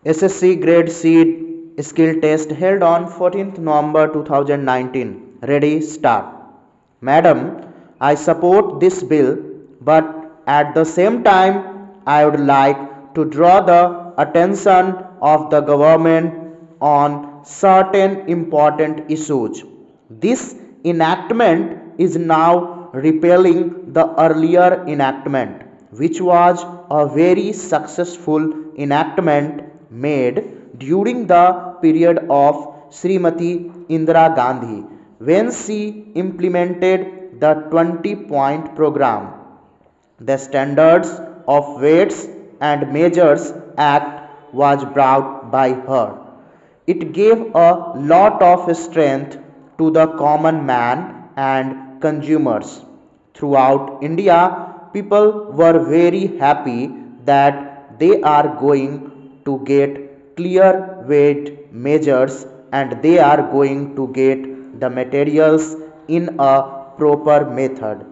SSC Grade C skill test held on 14th November 2019. Ready, start. Madam, I support this bill, but at the same time, I would like to draw the attention of the government on certain important issues. This enactment is now repealing the earlier enactment, which was a very successful enactment made during the period of Srimati Indira Gandhi when she implemented the 20-point program. The Standards of Weights and Measures Act was brought by her. It gave a lot of strength to the common man and consumers. Throughout India, people were very happy that they are going to get clear weight measures and they are going to get the materials in a proper method.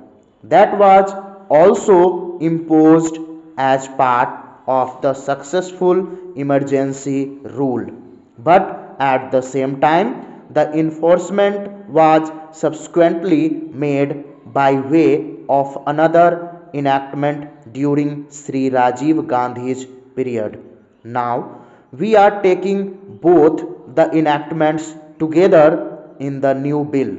That was also imposed as part of the successful emergency rule. But at the same time, the enforcement was subsequently made by way of another enactment during Sri Rajiv Gandhi's period. Now, we are taking both the enactments together in the new bill.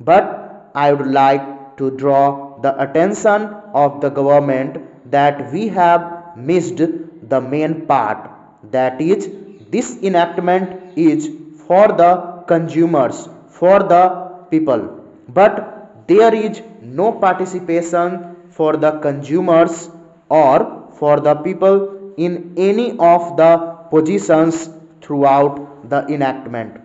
But I would like to draw the attention of the government that we have missed the main part. That is, this enactment is for the consumers, for the people. But there is no participation for the consumers or for the people in any of the positions throughout the enactment.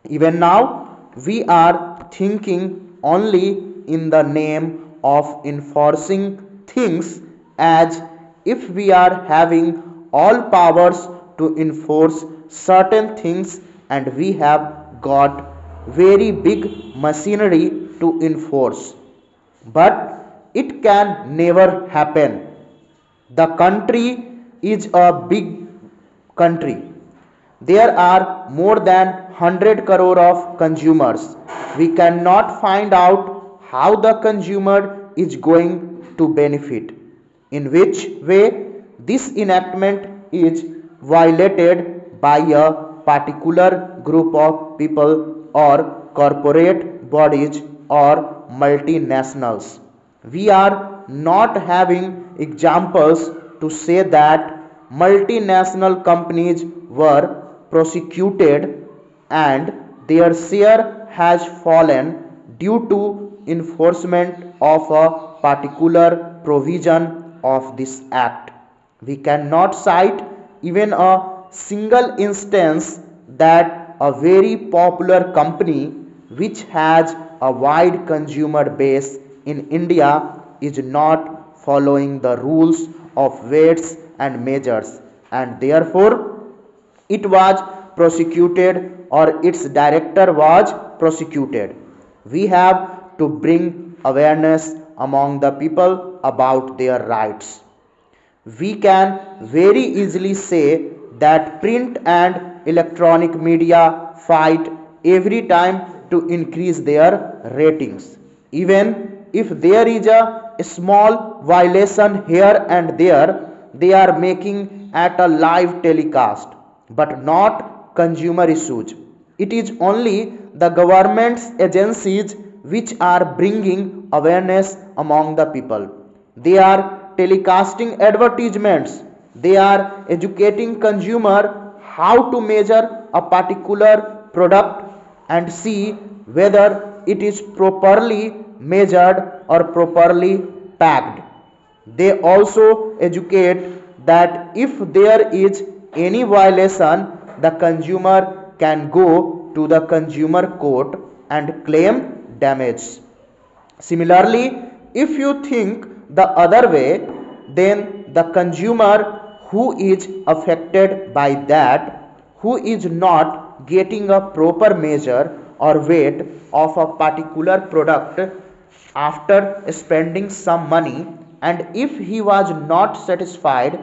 Even now, we are thinking only in the name of enforcing things as if we are having all powers to enforce certain things and we have got very big machinery to enforce. But it can never happen. The country is a big country. There are more than 100 crore of consumers. We cannot find out how the consumer is going to benefit. In which way this enactment is violated by a particular group of people or corporate bodies or multinationals. We are not having examples to say that multinational companies were prosecuted and their share has fallen due to enforcement of a particular provision of this act. We cannot cite even a single instance that a very popular company which has a wide consumer base in India is not following the rules of weights and measures and therefore it was prosecuted or its director was prosecuted. We have to bring awareness among the people about their rights. We can very easily say that print and electronic media fight every time to increase their ratings. Even if there is a small violation here and there, they are making at a live telecast, but not consumer issues. It is only the government's agencies which are bringing awareness among the people. They are telecasting advertisements. They are educating consumer how to measure a particular product and see whether it is properly measured or properly packed. They also educate that if there is any violation, the consumer can go to the consumer court and claim damage. Similarly, if you think the other way, then the consumer who is affected by that, who is not getting a proper measure or weight of a particular product after spending some money, and if he was not satisfied,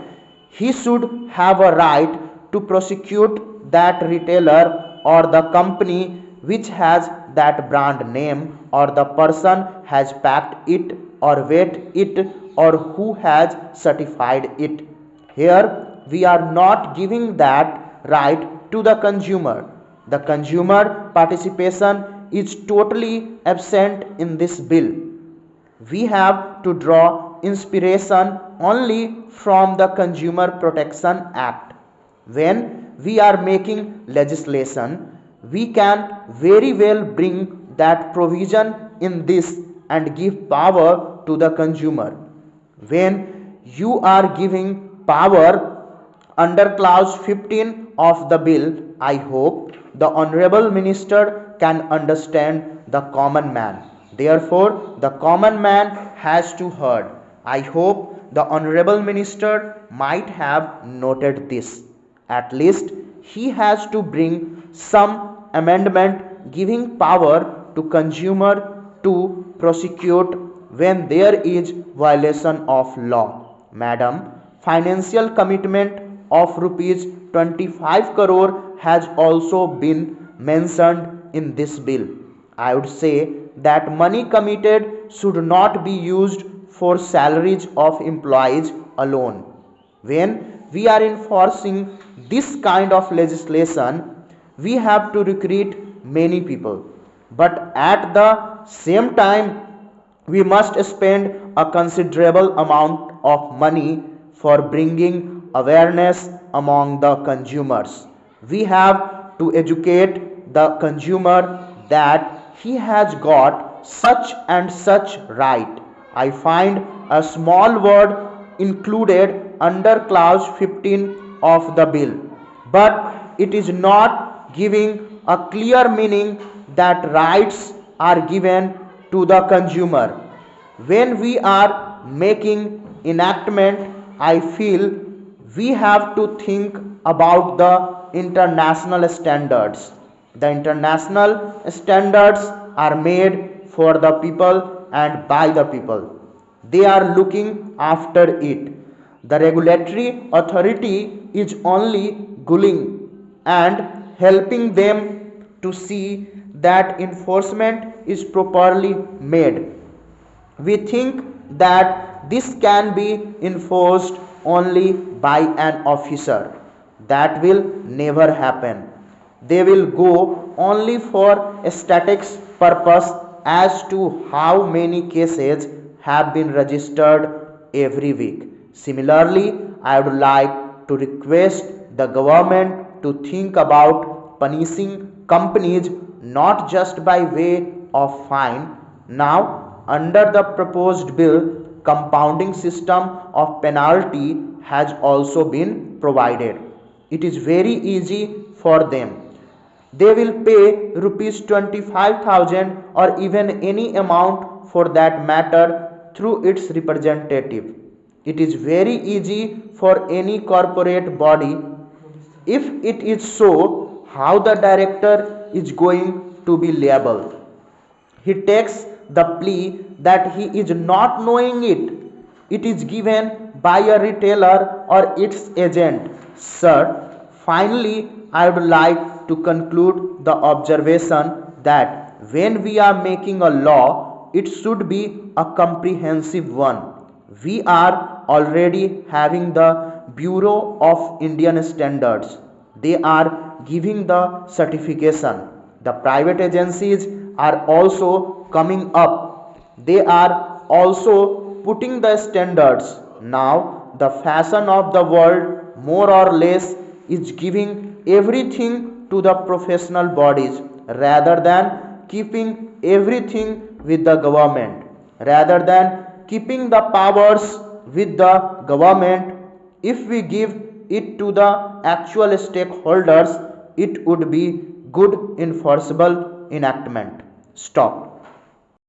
he should have a right to prosecute that retailer or the company which has that brand name, or the person has packed it or weighed it, or who has certified it. Here we are not giving that right to the consumer. The consumer participation is totally absent in this bill. We have to draw inspiration only from the Consumer Protection Act. When we are making legislation, we can very well bring that provision in this and give power to the consumer. When you are giving power under clause 15 of the bill, I hope the Honorable Minister can understand the common man. Therefore, the common man has to heard. I hope the Honorable Minister might have noted this. At least he has to bring some amendment giving power to consumer to prosecute when there is violation of law. Madam, financial commitment of rupees 25 crore has also been mentioned in this bill. I would say that money committed should not be used for salaries of employees alone. When we are enforcing this kind of legislation, we have to recruit many people. But at the same time, we must spend a considerable amount of money for bringing awareness among the consumers. We have to educate the consumer that he has got such and such right. I find a small word included under clause 15 of the bill, but it is not giving a clear meaning that rights are given to the consumer. When we are making enactment, I feel we have to think about the international standards. The international standards are made for the people and by the people. They are looking after it. The regulatory authority is only gulling and helping them to see that enforcement is properly made. We think that this can be enforced only by an officer. That will never happen. They will go only for statistics purpose as to how many cases have been registered every week. Similarly, I would like to request the government to think about punishing companies not just by way of fine. Now, under the proposed bill, compounding system of penalty has also been provided. It is very easy for them. They will pay rupees 25,000 or even any amount for that matter through its representative. It is very easy for any corporate body. If it is so, how the director is going to be liable? He takes the plea that he is not knowing it. It is given by a retailer or its agent. Sir, finally, I would like to conclude the observation that when we are making a law, it should be a comprehensive one. We are already having the Bureau of Indian Standards. They are giving the certification. The private agencies are also coming up. They are also putting the standards. Now, the fashion of the world more or less is giving everything to the professional bodies rather than keeping everything with the government. Rather than keeping the powers with the government, if we give it to the actual stakeholders, it would be good enforceable enactment. Stop.